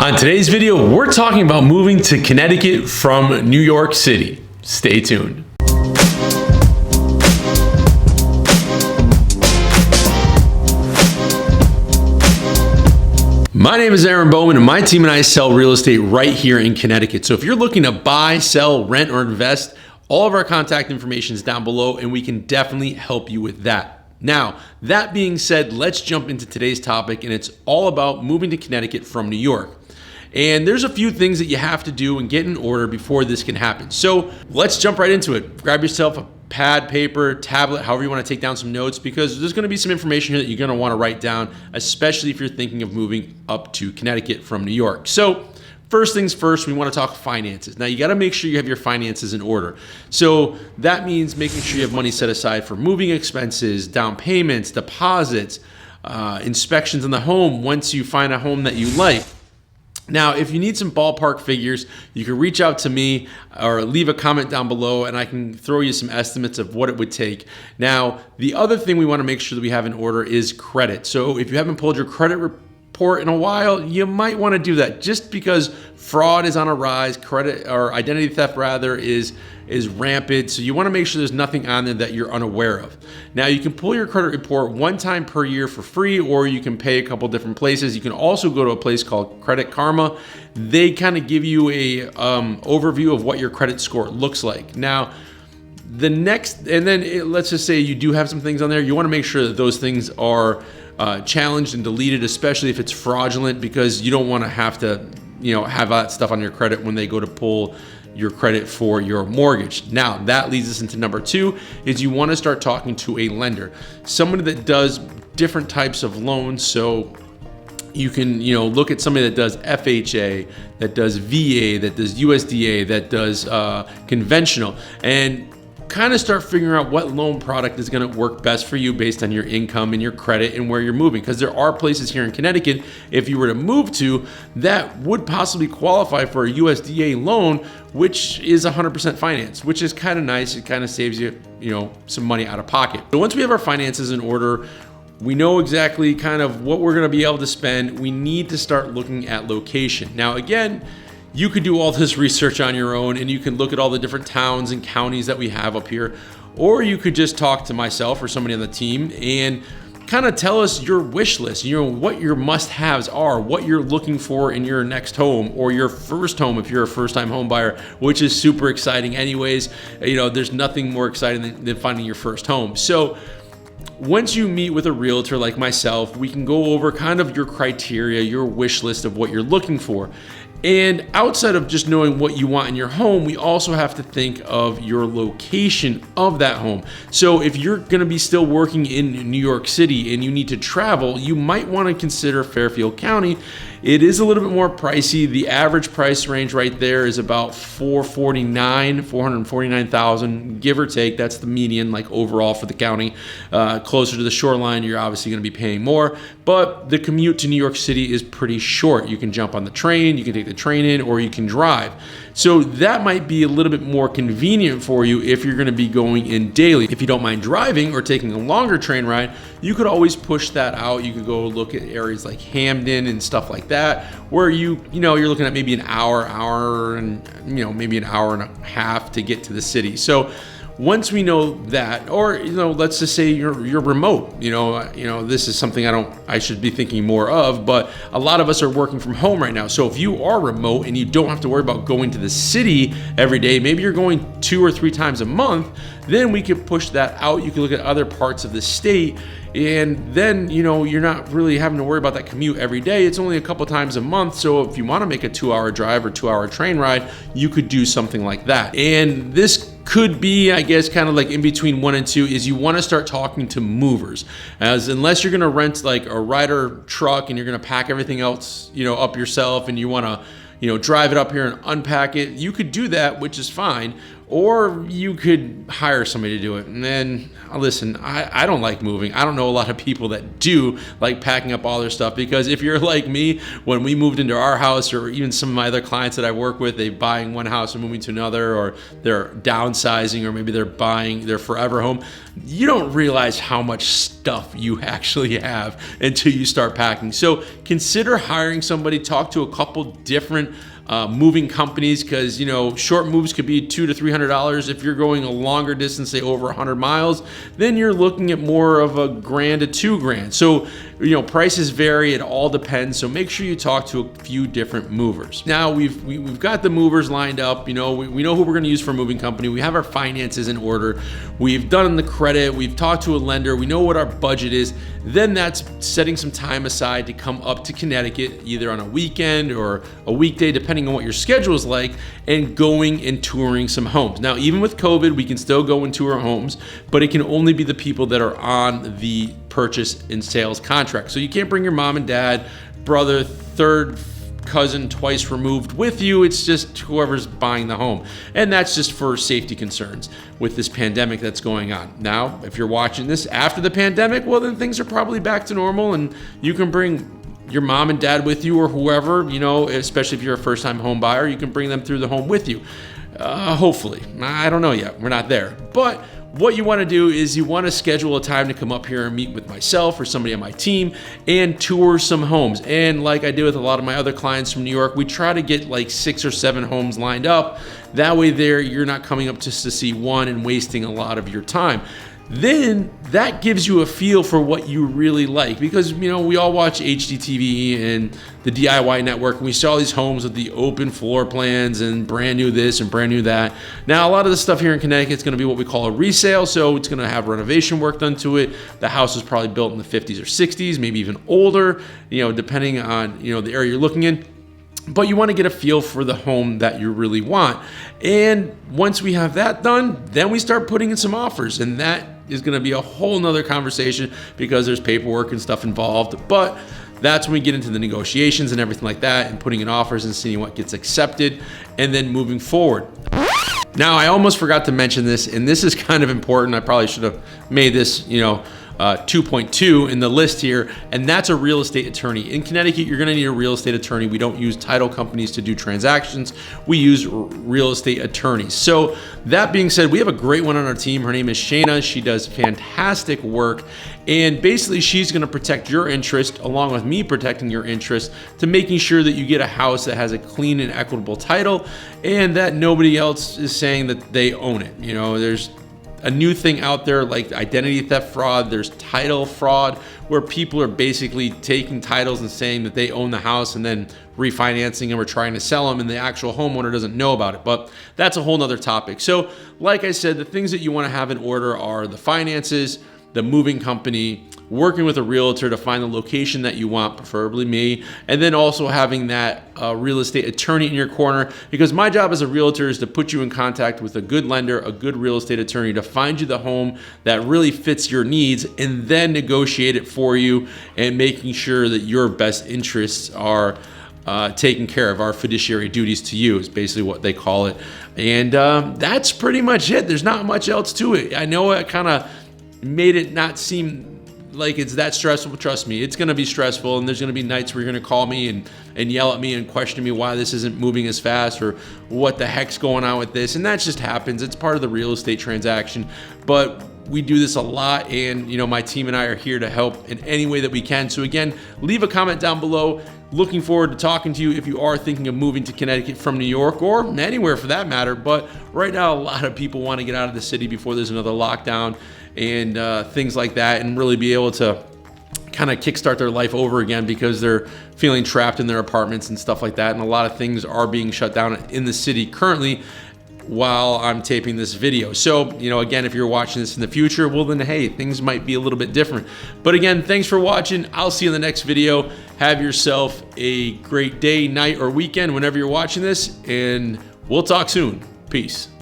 On today's video, we're talking about moving to Connecticut from New York City. Stay tuned. My name is Aaron Bowman, and my team and I sell real estate right here in Connecticut. So if you're looking to buy, sell, rent, or invest, all of our contact information is down below, and we can definitely help you with that. Now, that being said, let's jump into today's topic, and it's all about moving to Connecticut from New York. And there's a few things that you have to do and get in order before this can happen. So let's jump right into it. Grab yourself a pad, paper, tablet, however you want to take down some notes, because there's going to be some information here that you're going to want to write down, especially if you're thinking of moving up to Connecticut from New York. So first things first, we want to talk finances. Now, you got to make sure you have your finances in order. So that means making sure you have money set aside for moving expenses, down payments, deposits, inspections in the home once you find a home that you like. Now, if you need some ballpark figures, you can reach out to me or leave a comment down below, and I can throw you some estimates of what it would take. Now, the other thing we want to make sure that we have in order is credit. So if you haven't pulled your credit report in a while, you might want to do that, just because fraud is on a rise, credit or identity theft rather is rampant. So you want to make sure there's nothing on there that you're unaware of. Now, you can pull your credit report one time per year for free, or you can pay a couple different places. You can also go to a place called Credit Karma. They kind of give you a overview of what your credit score looks like. Now, let's just say you do have some things on there. You want to make sure that those things are challenged and deleted, especially if it's fraudulent, because you don't want to have to, have that stuff on your credit when they go to pull your credit for your mortgage. Now, that leads us into number two, is you want to start talking to a lender, somebody that does different types of loans. So you can, look at somebody that does FHA, that does VA, that does USDA, that does conventional, and kind of start figuring out what loan product is going to work best for you based on your income and your credit and where you're moving. Because there are places here in Connecticut, if you were to move to, that would possibly qualify for a USDA loan, which is 100% finance, which is kind of nice. It kind of saves you, some money out of pocket. So once we have our finances in order, we know exactly kind of what we're going to be able to spend. We need to start looking at location. Now, again, you could do all this research on your own, and you can look at all the different towns and counties that we have up here, or you could just talk to myself or somebody on the team and kind of tell us your wish list, what your must-haves are, what you're looking for in your next home or your first home if you're a first-time home buyer, which is super exciting anyways. There's nothing more exciting than finding your first home. So once you meet with a realtor like myself, we can go over kind of your criteria, your wish list of what you're looking for. And outside of just knowing what you want in your home, we also have to think of your location of that home. So if you're going to be still working in New York City and you need to travel, you might want to consider Fairfield County. It is a little bit more pricey. The average price range right there is about $449,000, give or take. That's the median, like overall for the county. Closer to the shoreline, you're obviously going to be paying more, but the commute to New York City is pretty short. You can jump on the train, you can take the train in, or you can drive. So that might be a little bit more convenient for you if you're going to be going in daily. If you don't mind driving or taking a longer train ride, you could always push that out. You could go look at areas like Hamden and stuff like that, where you're looking at maybe an hour and maybe an hour and a half to get to the city. So once we know that, or let's just say you're remote, this is something I should be thinking more of, but a lot of us are working from home right now. So if you are remote and you don't have to worry about going to the city every day, maybe you're going 2 or 3 times a month, then we could push that out. You can look at other parts of the state, and then you're not really having to worry about that commute every day. It's only a couple times a month. So if you want to make a 2-hour drive or 2-hour train ride, you could do something like that. And this could be, I guess, kind of like in between 1 and 2, is you want to start talking to movers, as unless you're going to rent like a Ryder truck and you're going to pack everything else up yourself, and you want to drive it up here and unpack it, you could do that, which is fine. or you could hire somebody to do it. And then, listen, I don't like moving. I don't know a lot of people that do like packing up all their stuff, because if you're like me, when we moved into our house, or even some of my other clients that I work with, they buying one house and moving to another, or they're downsizing, or maybe they're buying their forever home, you don't realize how much stuff you actually have until you start packing. So consider hiring somebody. Talk to a couple different moving companies, because short moves could be $200 to $300. If you're going a longer distance, say over 100 miles, then you're looking at more of $1,000 to $2,000. So prices vary. It all depends. So make sure you talk to a few different movers. Now we've got the movers lined up. We know who we're going to use for a moving company. We have our finances in order. We've done the credit. We've talked to a lender. We know what our budget is. Then that's setting some time aside to come up to Connecticut, either on a weekend or a weekday, depending on what your schedule is like, and going and touring some homes. Now, even with COVID, we can still go and tour homes, but it can only be the people that are on the purchase and sales contract. So you can't bring your mom and dad, brother, third cousin twice removed with you. It's just whoever's buying the home. And that's just for safety concerns with this pandemic that's going on. Now, if you're watching this after the pandemic, well, then things are probably back to normal, and you can bring your mom and dad with you, or whoever, especially if you're a first-time home buyer, you can bring them through the home with you. Hopefully. I don't know yet. We're not there. But what you want to do is you want to schedule a time to come up here and meet with myself or somebody on my team and tour some homes. And like I do with a lot of my other clients from New York, we try to get like 6 or 7 homes lined up. That way you're not coming up just to see one and wasting a lot of your time. Then that gives you a feel for what you really like, because we all watch HGTV and the DIY network, and we saw these homes with the open floor plans and brand new this and brand new that. Now, a lot of the stuff here in Connecticut is going to be what we call a resale, so it's going to have renovation work done to it. The house was probably built in the 50s or 60s, maybe even older, depending on the area you're looking in. But you want to get a feel for the home that you really want. And once we have that done, then we start putting in some offers. And that is going to be a whole nother conversation, because there's paperwork and stuff involved. But that's when we get into the negotiations and everything like that, and putting in offers and seeing what gets accepted, and then moving forward. Now, I almost forgot to mention this, and this is kind of important. I probably should have made this, 2.2 in the list here, and that's a real estate attorney. In Connecticut, you're going to need a real estate attorney. We don't use title companies to do transactions. We use real estate attorneys. So that being said, we have a great one on our team. Her name is Shayna. She does fantastic work, and basically she's going to protect your interest along with me protecting your interest, to making sure that you get a house that has a clean and equitable title, and that nobody else is saying that they own it. There's a new thing out there like identity theft fraud. There's title fraud, where people are basically taking titles and saying that they own the house and then refinancing them or trying to sell them, and the actual homeowner doesn't know about it. But that's a whole nother topic. So like I said, the things that you want to have in order are the finances, the moving company, working with a realtor to find the location that you want, preferably me, and then also having that real estate attorney in your corner, because my job as a realtor is to put you in contact with a good lender, a good real estate attorney, to find you the home that really fits your needs, and then negotiate it for you, and making sure that your best interests are taken care of. Our fiduciary duties to you is basically what they call it. And that's pretty much it. There's not much else to it. I know I kind of made it not seem like it's that stressful. Trust me, it's going to be stressful, and there's going to be nights where you're going to call me and yell at me and question me why this isn't moving as fast, or what the heck's going on with this. And that just happens. It's part of the real estate transaction. But we do this a lot, and my team and I are here to help in any way that we can. So again, leave a comment down below. Looking forward to talking to you if you are thinking of moving to Connecticut from New York, or anywhere for that matter. But right now, a lot of people want to get out of the city before there's another lockdown and things like that, and really be able to kind of kickstart their life over again, because they're feeling trapped in their apartments and stuff like that. And a lot of things are being shut down in the city currently while I'm taping this video. So, again, if you're watching this in the future, well then, hey, things might be a little bit different. But again, thanks for watching. I'll see you in the next video. Have yourself a great day, night, or weekend whenever you're watching this, and we'll talk soon. Peace.